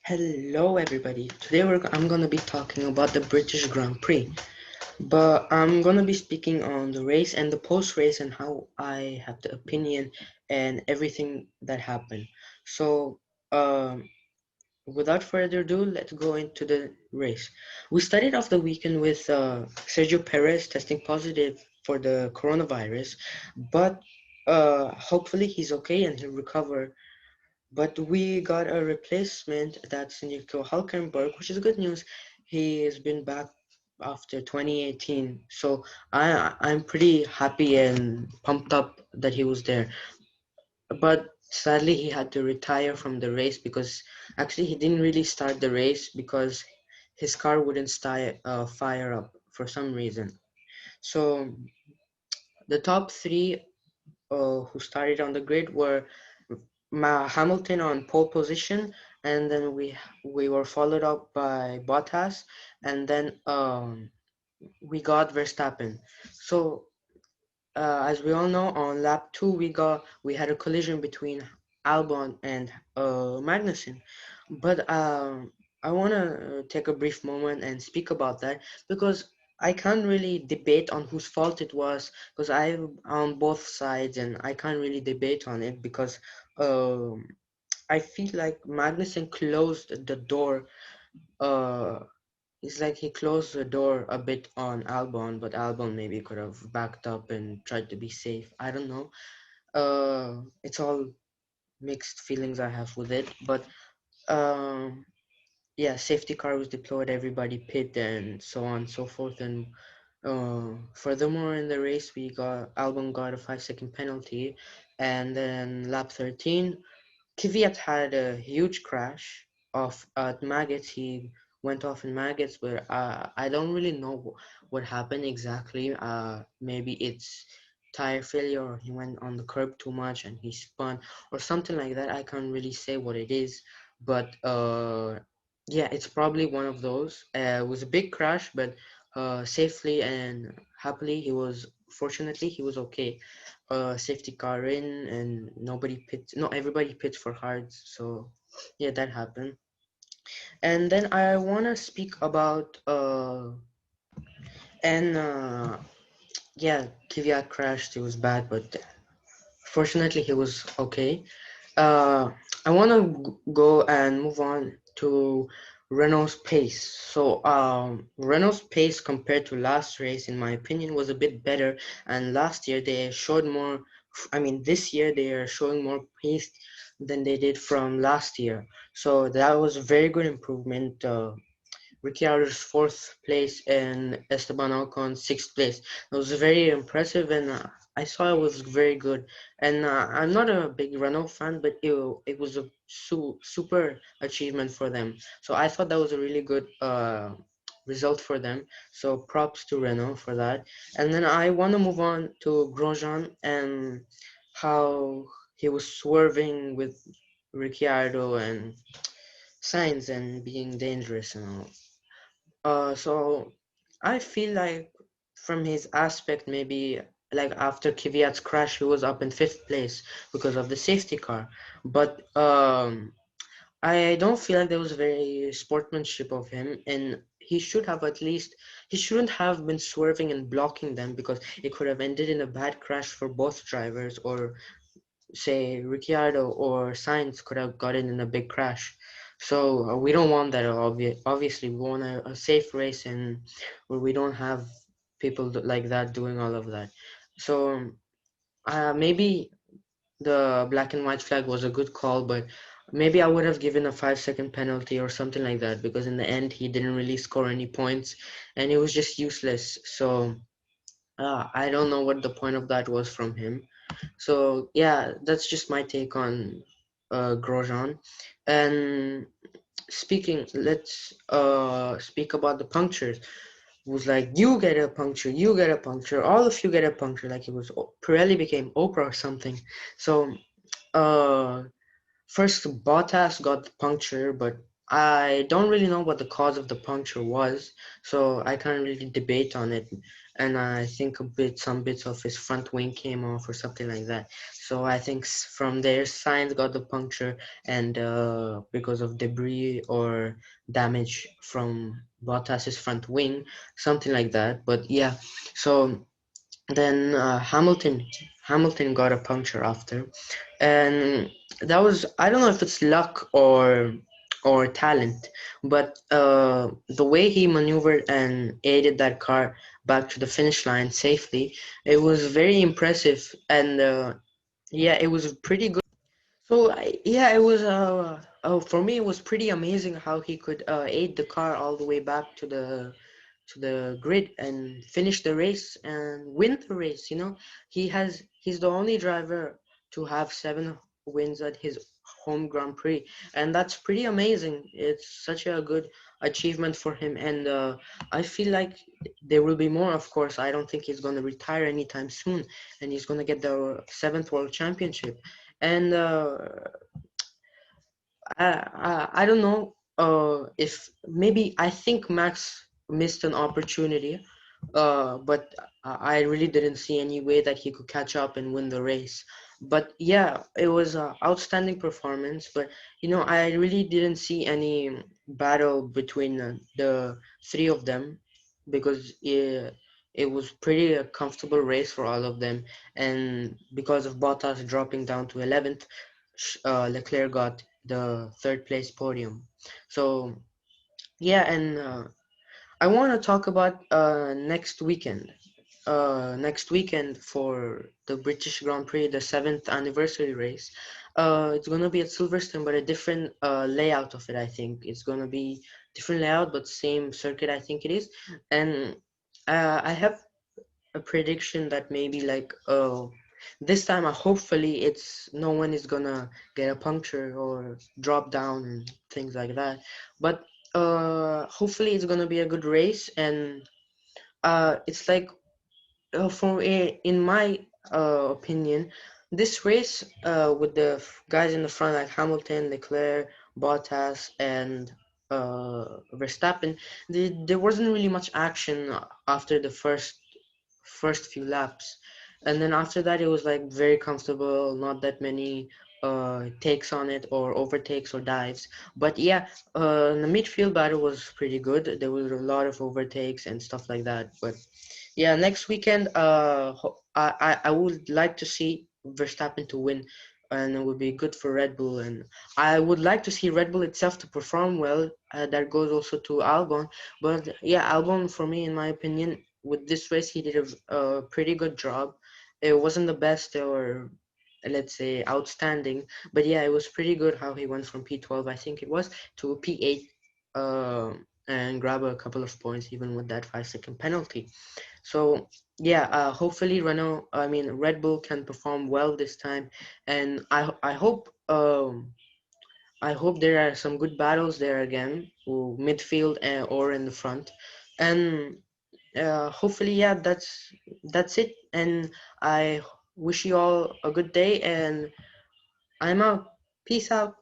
Hello, everybody. Today I'm going to be talking about the British Grand Prix, but I'm going to be speaking on the race and the post race and how I have the opinion and everything that happened. So, um, without further ado, let's go into the race. We started off the weekend with Sergio Perez testing positive for the coronavirus, but hopefully he's okay and he'll recover, but we got a replacement, that's Nico Hulkenberg, which is good news. He has been back after 2018, so I'm pretty happy and pumped up that he was there. But sadly, he had to retire from the race because actually he didn't really start the race because his car wouldn't fire up for some reason. So the top three who started on the grid were Hamilton on pole position, and then we were followed up by Bottas, and then we got Verstappen. So as we all know, on lap two we had a collision between Albon and Magnussen, but I want to take a brief moment and speak about that because I can't really debate on whose fault it was because I'm on both sides and I can't really debate on it because um I feel like Magnussen closed the door. Uh, it's like he closed the door a bit on Albon, but Albon maybe could have backed up and tried to be safe. I don't know. It's all mixed feelings I have with it, but um, yeah, safety car was deployed, everybody pit and so on and so forth. And furthermore, in the race, we got Albon got a 5 second penalty, and then lap 13. Kvyat had a huge crash of at Maggots. He went off in Maggots, but I don't really know what happened exactly. Maybe it's tire failure, or he went on the curb too much and he spun, or something like that. I can't really say what it is, but yeah, it's probably one of those. It was a big crash, but safely and happily, fortunately, he was okay. Safety car in and everybody pits for hards, so yeah, that happened. And then I want to speak about and yeah, Kvyat crashed. It was bad, but fortunately he was okay. I want to go and move on to Renault's pace. So, Renault's pace compared to last race, in my opinion, was a bit better. And last year they showed more. I mean, this year they are showing more pace than they did from last year. So that was a very good improvement. Ricciardo's fourth place and Esteban Ocon's sixth place. It was very impressive, and I saw it was very good. And I'm not a big Renault fan, but it was a super achievement for them. So I thought that was a really good result for them. So props to Renault for that. And then I want to move on to Grosjean and how he was swerving with Ricciardo and Sainz and being dangerous and all. So I feel like from his aspect, maybe like after Kvyat's crash, he was up in fifth place because of the safety car. But I don't feel like there was very sportsmanship of him, and he shouldn't have been swerving and blocking them because it could have ended in a bad crash for both drivers, or say Ricciardo or Sainz could have gotten in a big crash. So we don't want that. Obviously, we want a safe race and where we don't have people like that doing all of that. So maybe the black and white flag was a good call, but maybe I would have given a 5 second penalty or something like that because in the end he didn't really score any points and it was just useless. So I don't know what the point of that was from him. So yeah, that's just my take on Grosjean. And let's speak about the punctures. It was like you get a puncture, all of you get a puncture. Like it was Pirelli became Oprah or something. So uh, first Bottas got the puncture, but I don't really know what the cause of the puncture was, so I can't really debate on it. and I think some bits of his front wing came off or something like that. So I think from there, Sainz got the puncture, and because of debris or damage from Bottas's front wing, something like that. But yeah, so then Hamilton got a puncture after, and that was, I don't know if it's luck or talent, but the way he maneuvered and aided that car back to the finish line safely, it was very impressive, and yeah, it was pretty good. So yeah, it was for me it was pretty amazing how he could aid the car all the way back to the grid and finish the race and win the race. You know, he's the only driver to have 7 wins at his home Grand Prix, and that's pretty amazing. It's such a good achievement for him, and I feel like there will be more. Of course, I don't think he's going to retire anytime soon, and he's going to get the 7th World Championship. And I don't know if maybe I think Max missed an opportunity, but I really didn't see any way that he could catch up and win the race. But yeah, it was an outstanding performance. But I really didn't see any battle between the three of them because it was pretty a comfortable race for all of them. And because of Bottas dropping down to 11th, Leclerc got the third place podium. So yeah, and I want to talk about next weekend. Next weekend for the British Grand Prix, the 7th anniversary race. It's gonna be at Silverstone, but a different layout of it. I think it's gonna be different layout, but same circuit. I think it is, and I have a prediction that maybe like this time hopefully it's no one is gonna get a puncture or drop down and things like that, but hopefully it's gonna be a good race, and it's like in my opinion, this race with the guys in the front like Hamilton, Leclerc, Bottas, and Verstappen, there wasn't really much action after the first few laps, and then after that it was like very comfortable, not that many takes on it or overtakes or dives. But yeah, the midfield battle was pretty good. There was a lot of overtakes and stuff like that. But yeah, next weekend I would like to see Verstappen to win, and it would be good for Red Bull, and I would like to see Red Bull itself to perform well. That goes also to Albon. But yeah, Albon, for me, in my opinion, with this race, he did a pretty good job. It wasn't the best or let's say outstanding, but yeah, it was pretty good how he went from P12, I think it was, to P8, and grab a couple of points even with that 5-second penalty. So yeah, hopefully Red Bull can perform well this time, and I hope there are some good battles there again, midfield or in the front, and hopefully, yeah, that's it. And I wish you all a good day, and I'm out. Peace out.